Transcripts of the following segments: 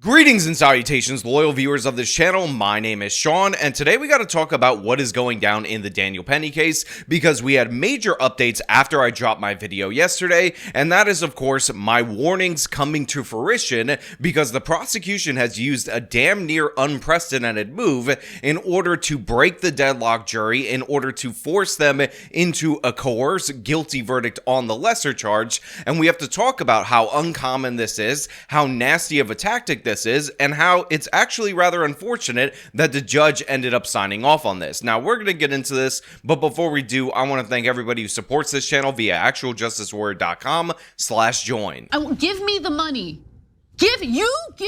Greetings and salutations, loyal viewers of this channel. My name is Sean, and today we got to talk about what is going down in the Daniel Penny case, because we had major updates after I dropped my video yesterday, and that is, of course, my warnings coming to fruition, because the prosecution has used a damn near unprecedented move in order to break the deadlock jury, in order to force them into a coerced guilty verdict on the lesser charge. And we have to talk about how uncommon this is, how nasty of a tactic this is, and how it's actually rather unfortunate that the judge ended up signing off on this. Now, we're going to get into this, but before we do, I want to thank everybody who supports this channel via actualjusticewarrior.com/join. Give me the money. Give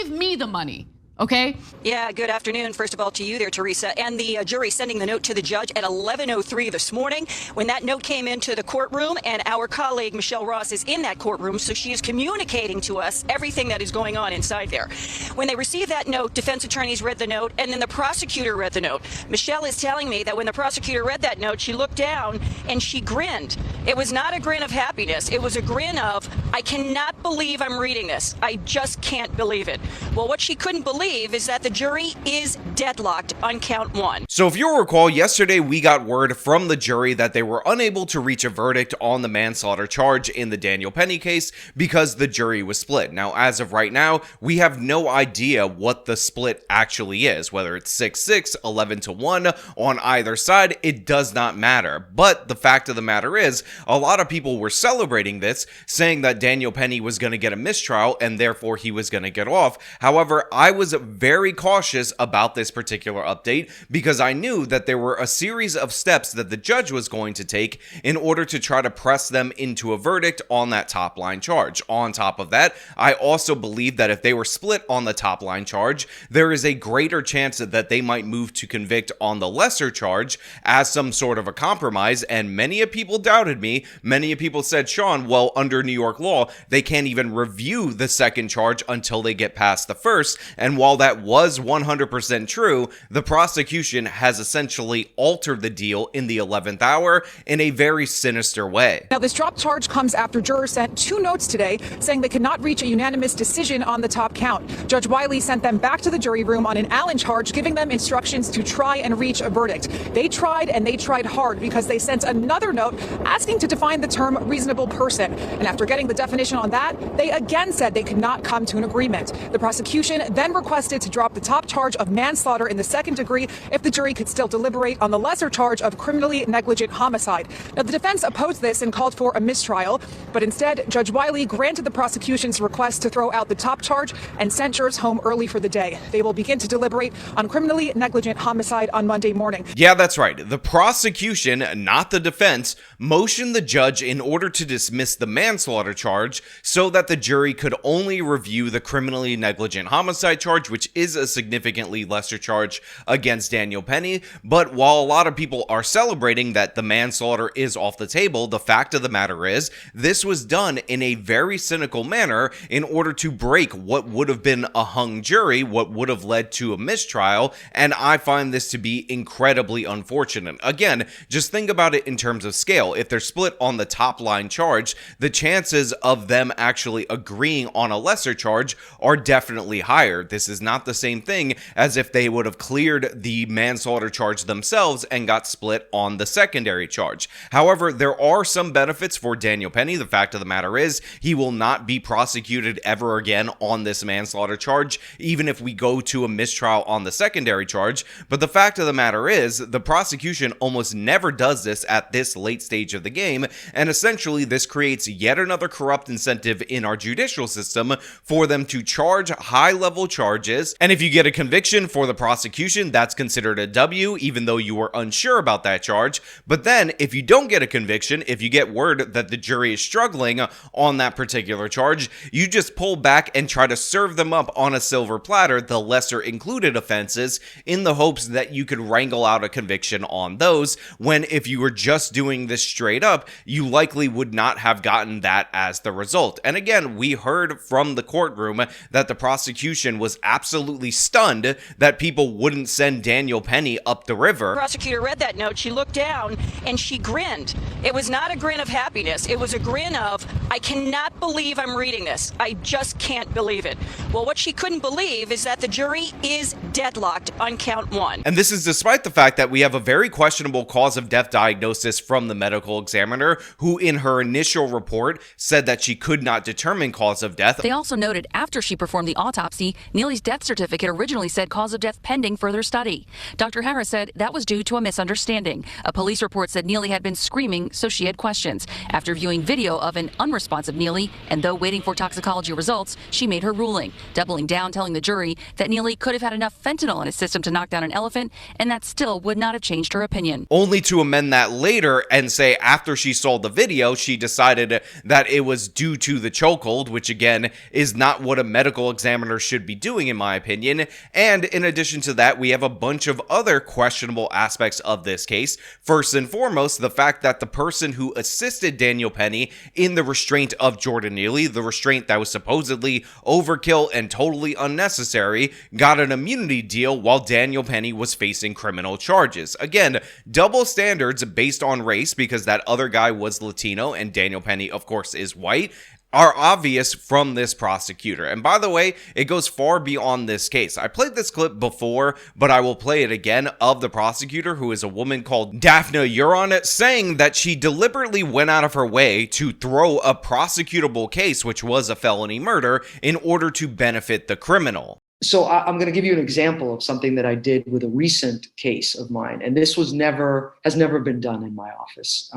me the money. Okay? Yeah, good afternoon, first of all, to you there, Teresa, and the jury sending the note to the judge at 11:03 this morning. When that note came into the courtroom, and our colleague, Michelle Ross, is in that courtroom, so she is communicating to us everything that is going on inside there. When they received that note, defense attorneys read the note, and then the prosecutor read the note. Michelle is telling me that when the prosecutor read that note, she looked down and she grinned. It was not a grin of happiness. It was a grin of, I cannot believe I'm reading this. I just can't believe it. Well, what she couldn't believe is that the jury is deadlocked on count one. So if you'll recall, yesterday we got word from the jury that they were unable to reach a verdict on the manslaughter charge in the Daniel Penny case because the jury was split. Now, as of right now, we have no idea what the split actually is, whether it's 6-6, 11-1 on either side. It does not matter. But the fact of the matter is, a lot of people were celebrating this, saying that Daniel Penny was going to get a mistrial and therefore he was going to get off. However, I was very cautious about this particular update because I knew that there were a series of steps that the judge was going to take in order to try to press them into a verdict on that top line charge. On top of that, I also believe that if they were split on the top line charge, there is a greater chance that they might move to convict on the lesser charge as some sort of a compromise. And many of people doubted me. Many of people said, Sean, well, under New York law, they can't even review the second charge until they get past the first. And while that was 100% true, the prosecution has essentially altered the deal in the 11th hour in a very sinister way. Now, this drop charge comes after jurors sent two notes today saying they could not reach a unanimous decision on the top count. Judge Wiley sent them back to the jury room on an Allen charge, giving them instructions to try and reach a verdict. They tried, and they tried hard, because they sent another note asking to define the term reasonable person. And after getting the definition on that, they again said they could not come to an agreement. The prosecution then requested to drop the top charge of manslaughter in the second degree if the jury could still deliberate on the lesser charge of criminally negligent homicide. Now, the defense opposed this and called for a mistrial, but instead, Judge Wiley granted the prosecution's request to throw out the top charge and sent jurors home early for the day. They will begin to deliberate on criminally negligent homicide on Monday morning. Yeah, that's right. The prosecution, not the defense, motioned the judge in order to dismiss the manslaughter charge so that the jury could only review the criminally negligent homicide charge, which is a significantly lesser charge against Daniel Penny. But while a lot of people are celebrating that the manslaughter is off the table, the fact of the matter is this was done in a very cynical manner in order to break what would have been a hung jury, what would have led to a mistrial, and I find this to be incredibly unfortunate. Again, just think about it in terms of scale. If they're split on the top line charge, the chances of them actually agreeing on a lesser charge are definitely higher. This is not the same thing as if they would have cleared the manslaughter charge themselves and got split on the secondary charge. However, there are some benefits for Daniel Penny. The fact of the matter is he will not be prosecuted ever again on this manslaughter charge, even if we go to a mistrial on the secondary charge. But the fact of the matter is the prosecution almost never does this at this late stage of the game, and essentially this creates yet another corrupt incentive in our judicial system for them to charge high-level charges. And if you get a conviction for the prosecution, that's considered a W, even though you were unsure about that charge. But then if you don't get a conviction, if you get word that the jury is struggling on that particular charge, you just pull back and try to serve them up on a silver platter the lesser included offenses in the hopes that you could wrangle out a conviction on those, when if you were just doing this straight up, you likely would not have gotten that as as the result. And again, we heard from the courtroom that the prosecution was absolutely stunned that people wouldn't send Daniel Penny up the river. The prosecutor read that note, she looked down, and she grinned. It was not a grin of happiness. It was a grin of, I cannot believe I'm reading this. I just can't believe it. Well, what she couldn't believe is that the jury is deadlocked on count one. And this is despite the fact that we have a very questionable cause of death diagnosis from the medical examiner, who in her initial report said that she could not determine cause of death. They also noted after she performed the autopsy, Neely's death certificate originally said cause of death pending further study. Dr. Harris said that was due to a misunderstanding. A police report said Neely had been screaming, so she had questions. After viewing video of an unresponsive Neely, and though waiting for toxicology results, she made her ruling, doubling down, telling the jury that Neely could have had enough fentanyl in his system to knock down an elephant, and that still would not have changed her opinion. Only to amend that later and say after she saw the video, she decided that it was due to the chokehold, which again is not what a medical examiner should be doing in my opinion. And in addition to that, we have a bunch of other questionable aspects of this case. First and foremost, the fact that the person who assisted Daniel Penny in the restraint of Jordan Neely, the restraint that was supposedly overkill and totally unnecessary, got an immunity deal while Daniel Penny was facing criminal charges. Again, double standards based on race, because that other guy was Latino and Daniel Penny, of course, is white, are obvious from this prosecutor. And by the way, it goes far beyond this case. I played this clip before, but I will play it again, of the prosecutor, who is a woman called Daphne Euron, saying that she deliberately went out of her way to throw a prosecutable case, which was a felony murder, in order to benefit the criminal. So I'm going to give you an example of something that I did with a recent case of mine, and this has never been done in my office.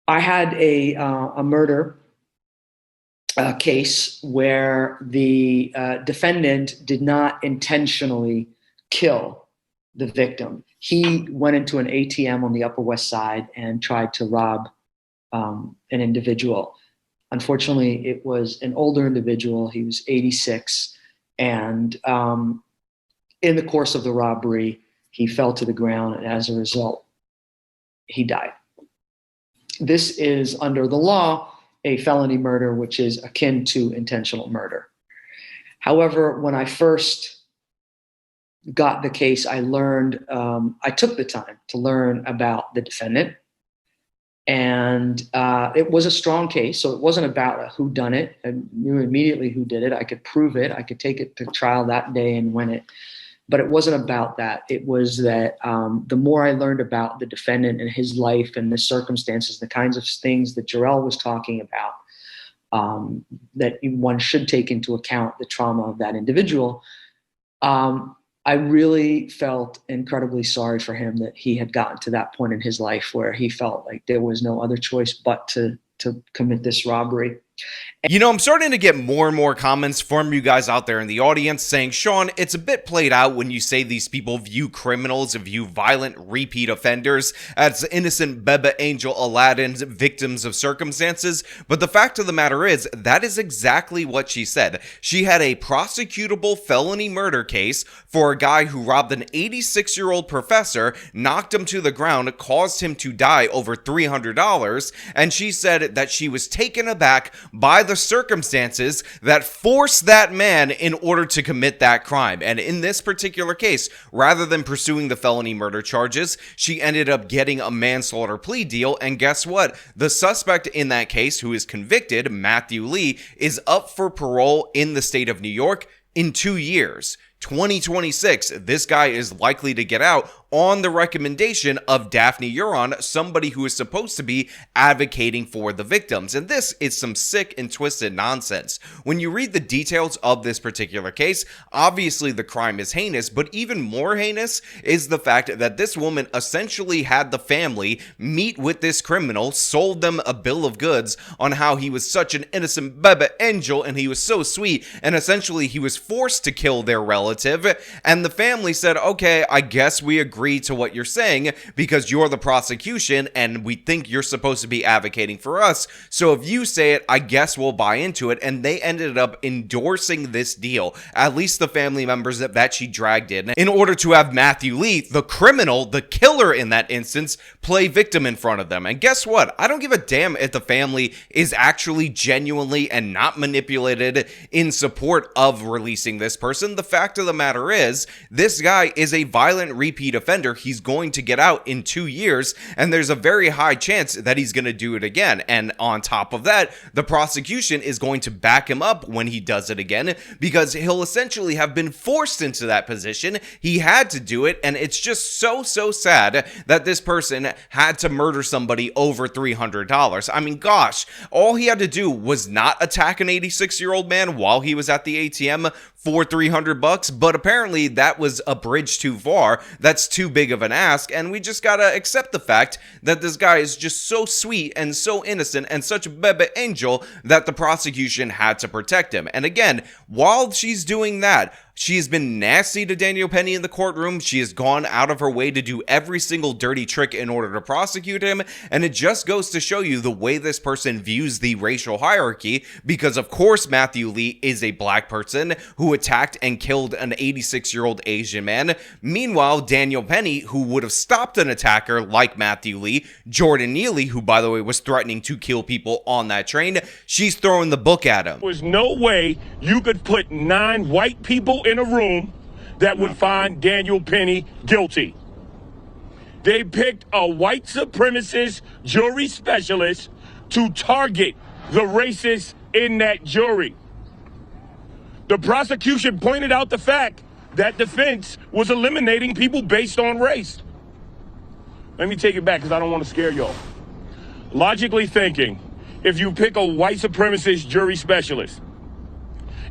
I had a murder case where the defendant did not intentionally kill the victim. He went into an ATM on the Upper West Side and tried to rob an individual. Unfortunately, it was an older individual. He was 86. And in the course of the robbery, he fell to the ground, and as a result, he died. This is, under the law, a felony murder, which is akin to intentional murder. However, when I first got the case, I learned, I took the time to learn about the defendant. And it was a strong case, so it wasn't about a whodunit. I knew immediately who did it. I could prove it. I could take it to trial that day and win it. But it wasn't about that. It was that the more I learned about the defendant and his life and the circumstances, the kinds of things that Jarrell was talking about, that one should take into account the trauma of that individual, I really felt incredibly sorry for him that he had gotten to that point in his life where he felt like there was no other choice but to commit this robbery. You know, I'm starting to get more and more comments from you guys out there in the audience saying, Sean, it's a bit played out when you say these people view criminals, view violent repeat offenders as innocent Beba Angel Aladdin's victims of circumstances. But the fact of the matter is, that is exactly what she said. She had a prosecutable felony murder case for a guy who robbed an 86-year-old professor, knocked him to the ground, caused him to die over $300, and she said that she was taken aback by the circumstances that forced that man in order to commit that crime. And in this particular case, rather than pursuing the felony murder charges, she ended up getting a manslaughter plea deal. And guess what? The suspect in that case, who is convicted, Matthew Lee, is up for parole in the state of New York in 2 years. 2026, this guy is likely to get out on the recommendation of Daphne Euron, somebody who is supposed to be advocating for the victims. And this is some sick and twisted nonsense. When you read the details of this particular case, obviously the crime is heinous, but even more heinous is the fact that this woman essentially had the family meet with this criminal, sold them a bill of goods on how he was such an innocent Beba Angel and he was so sweet, and essentially he was forced to kill their relative, and the family said, okay, I guess we agree to what you're saying because you're the prosecution and we think you're supposed to be advocating for us, so if you say it, I guess we'll buy into it. And they ended up endorsing this deal, at least the family members that she dragged in order to have Matthew Lee, the criminal, the killer in that instance, play victim in front of them. And guess what? I don't give a damn if the family is actually genuinely and not manipulated in support of releasing this person. The fact of the matter is, this guy is a violent repeat offender. He's going to get out in 2 years, and there's a very high chance that he's going to do it again. And on top of that, the prosecution is going to back him up when he does it again, because he'll essentially have been forced into that position. He had to do it, and it's just so sad that this person had to murder somebody over $300. I mean, gosh, all he had to do was not attack an 86-year-old man while he was at the ATM for $300, but apparently that was a bridge too far. That's too big of an ask, and we just gotta accept the fact that this guy is just so sweet and so innocent and such a baby angel that the prosecution had to protect him. And again, while she's doing that, she's been nasty to Daniel Penny in the courtroom. She has gone out of her way to do every single dirty trick in order to prosecute him, and it just goes to show you the way this person views the racial hierarchy, because of course Matthew Lee is a black person who attacked and killed an 86-year-old Asian man. Meanwhile, Daniel Penny, who would have stopped an attacker like Matthew Lee, Jordan Neely, who by the way was threatening to kill people on that train, she's throwing the book at him. There was no way you could put 9 white people in a room that would find Daniel Penny guilty. They picked a white supremacist jury specialist to target the racists in that jury. The prosecution pointed out the fact that defense was eliminating people based on race. Let me take it back because I don't want to scare y'all. Logically thinking, if you pick a white supremacist jury specialist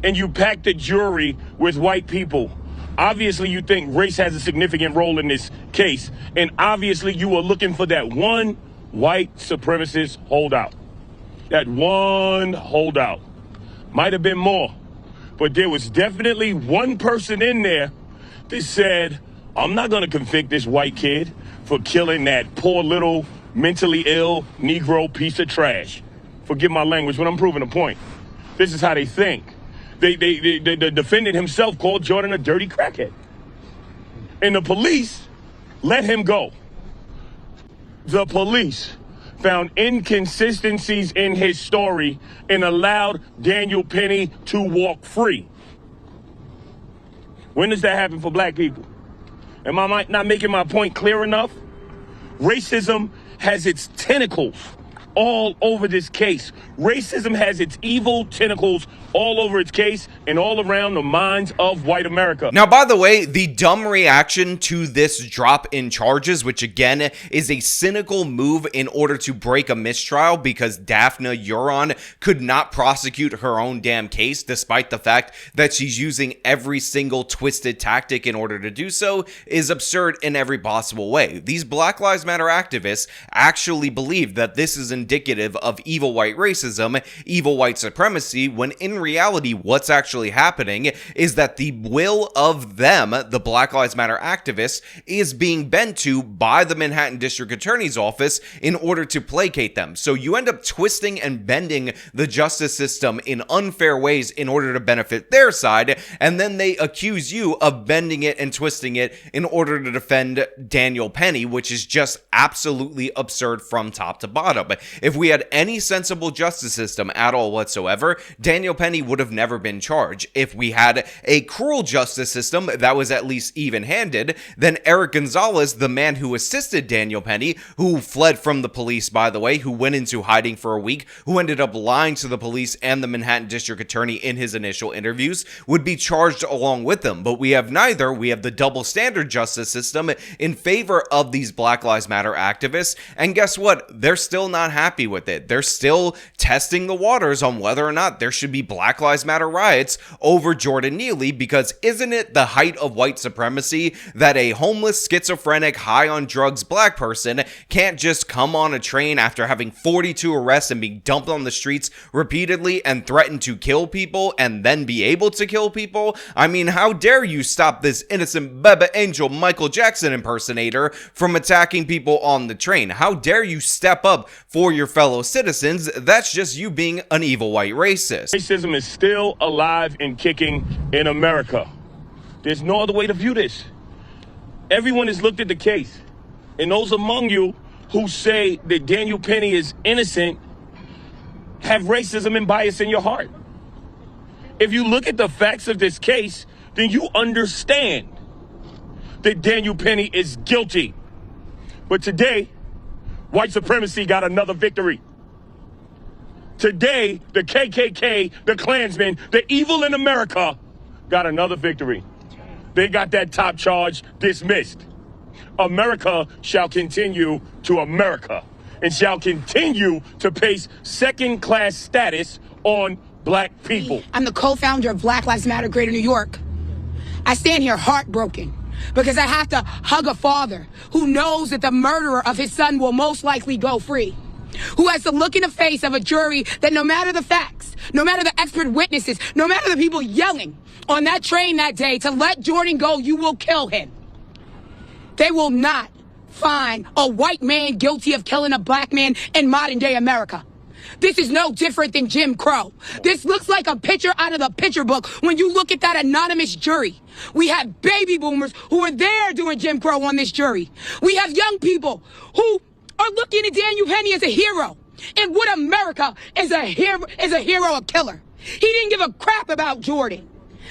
and you pack the jury with white people, obviously you think race has a significant role in this case, and obviously you are looking for that one white supremacist holdout. That one holdout. Might have been more, but there was definitely one person in there that said, I'm not going to convict this white kid for killing that poor little mentally ill Negro piece of trash. Forgive my language, but I'm proving a point. This is how they think. The defendant himself called Jordan a dirty crackhead. And the police let him go. The police found inconsistencies in his story and allowed Daniel Penny to walk free. When does that happen for black people? Am I not making my point clear enough? Racism has its tentacles all over this case. Racism has its evil tentacles all over its case and all around the minds of white America. Now, by the way, the dumb reaction to this drop in charges, which again is a cynical move in order to break a mistrial because Daphne Euron could not prosecute her own damn case despite the fact that she's using every single twisted tactic in order to do so, is absurd in every possible way. These Black Lives Matter activists actually believe that this is indicative of evil white racism, evil white supremacy, when in reality what's actually happening is that the will of them, the Black Lives Matter activists, is being bent to by the Manhattan District Attorney's Office in order to placate them. So you end up twisting and bending the justice system in unfair ways in order to benefit their side, and then they accuse you of bending it and twisting it in order to defend Daniel Penny, which is just absolutely absurd from top to bottom. If we had any sensible justice system at all whatsoever, Daniel Penny would have never been charged. If we had a cruel justice system that was at least even-handed, then Eric Gonzalez, the man who assisted Daniel Penny, who fled from the police, by the way, who went into hiding for a week, who ended up lying to the police and the Manhattan District Attorney in his initial interviews, would be charged along with them. But we have neither. We have the double standard justice system in favor of these Black Lives Matter activists, and guess what? They're still not happy happy with it. They're still testing the waters on whether or not there should be Black Lives Matter riots over Jordan Neely, because isn't it the height of white supremacy that a homeless, schizophrenic, high on drugs black person can't just come on a train after having 42 arrests and being dumped on the streets repeatedly and threaten to kill people and then be able to kill people? I mean, how dare you stop this innocent Bebe Angel Michael Jackson impersonator from attacking people on the train? How dare you step up for your fellow citizens? That's just you being an evil white racist. Racism is still alive and kicking in America. There's no other way to view this. Everyone has looked at the case, and those among you who say that Daniel Penny is innocent have racism and bias in your heart. If you look at the facts of this case, then you understand that Daniel Penny is guilty. But today, white supremacy got another victory. Today, the KKK, the Klansmen, the evil in America got another victory. They got that top charge dismissed. America shall continue to America and shall continue to place second-class status on black people. I'm the co-founder of Black Lives Matter Greater New York. I stand here heartbroken because I have to hug a father who knows that the murderer of his son will most likely go free, who has to look in the face of a jury that no matter the facts, no matter the expert witnesses, no matter the people yelling on that train that day to let Jordan go, you will kill him. They will not find a white man guilty of killing a black man in modern day America. This is no different than Jim Crow. This looks like a picture out of the picture book when you look at that anonymous jury. We have baby boomers who were there during Jim Crow on this jury. We have young people who are looking at Daniel Penny as a hero. And what America is a hero, a killer. He didn't give a crap about Jordan.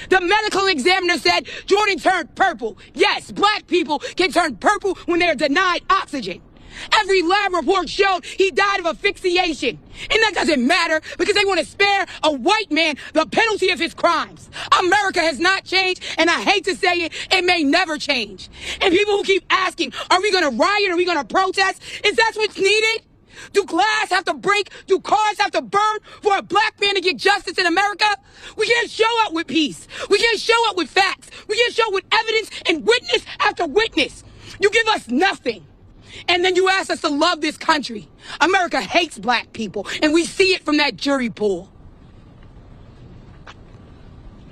The medical examiner said Jordan turned purple. Yes, black people can turn purple when they're denied oxygen. Every lab report showed he died of asphyxiation. And that doesn't matter because they want to spare a white man the penalty of his crimes. America has not changed, and I hate to say it, it may never change. And people who keep asking, are we going to riot? Are we going to protest? Is that what's needed? Do glass have to break? Do cars have to burn for a black man to get justice in America? We can't show up with peace. We can't show up with facts. We can't show up with evidence and witness after witness. You give us nothing. And then you ask us to love this country. America hates black people, and we see it from that jury pool.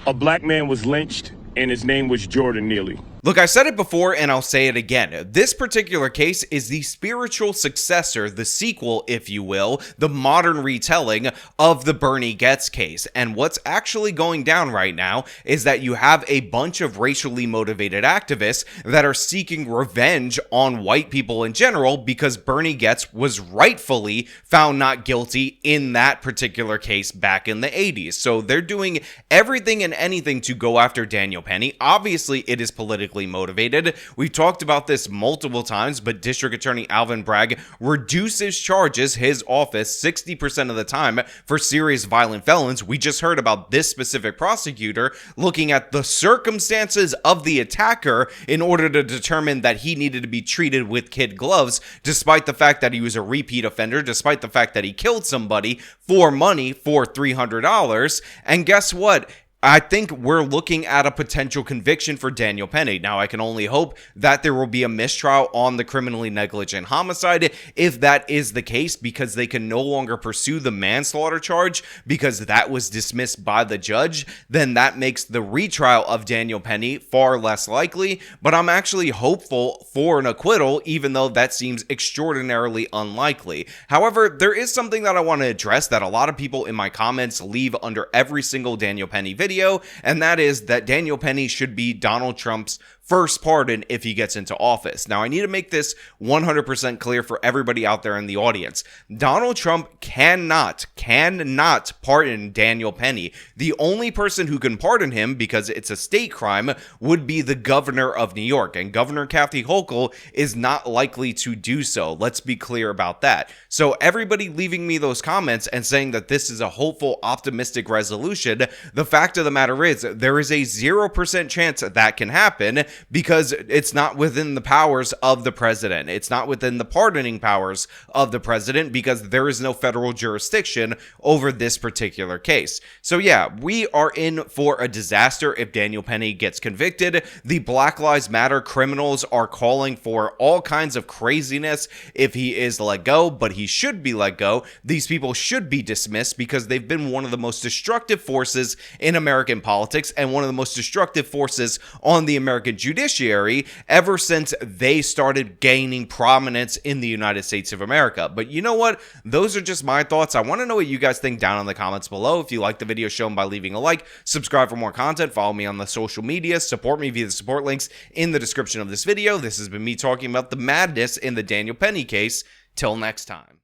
A black man was lynched, and his name was Jordan Neely. Look, I said it before and I'll say it again. This particular case is the spiritual successor, the sequel, if you will, the modern retelling of the Bernie Getz case. And what's actually going down right now is that you have a bunch of racially motivated activists that are seeking revenge on white people in general because Bernie Getz was rightfully found not guilty in that particular case back in the 80s. So they're doing everything and anything to go after Daniel Penny. Obviously, it is politically motivated. We've talked about this multiple times, but District Attorney Alvin Bragg reduces charges, his office, 60% of the time for serious violent felons. We just heard about this specific prosecutor looking at the circumstances of the attacker in order to determine that he needed to be treated with kid gloves, despite the fact that he was a repeat offender, despite the fact that he killed somebody for money for $300. And guess what? I think we're looking at a potential conviction for Daniel Penny. Now, I can only hope that there will be a mistrial on the criminally negligent homicide if that is the case, because they can no longer pursue the manslaughter charge because that was dismissed by the judge. Then that makes the retrial of Daniel Penny far less likely, but I'm actually hopeful for an acquittal, even though that seems extraordinarily unlikely. However, there is something that I want to address that a lot of people in my comments leave under every single Daniel Penny video, and that is that Daniel Penny should be Donald Trump's first pardon if he gets into office. Now, I need to make this 100% clear for everybody out there in the audience. Donald Trump cannot pardon Daniel Penny. The only person who can pardon him, because it's a state crime, would be the governor of New York, and Governor Kathy Hochul is not likely to do so. Let's be clear about that. So everybody leaving me those comments and saying that this is a hopeful, optimistic resolution, the fact of of the matter is, there is a 0% chance that can happen because it's not within the powers of the president. It's not within the pardoning powers of the president because there is no federal jurisdiction over this particular case. So yeah, we are in for a disaster if Daniel Penny gets convicted. The Black Lives Matter criminals are calling for all kinds of craziness if he is let go, but he should be let go. These people should be dismissed because they've been one of the most destructive forces in American politics and one of the most destructive forces on the American judiciary ever since they started gaining prominence in the United States of America. But you know what? Those are just my thoughts. I want to know what you guys think down in the comments below. If you like the video, show them by leaving a like, subscribe for more content, follow me on the social media, support me via the support links in the description of this video. This has been me talking about the madness in the Daniel Penny case. Till next time.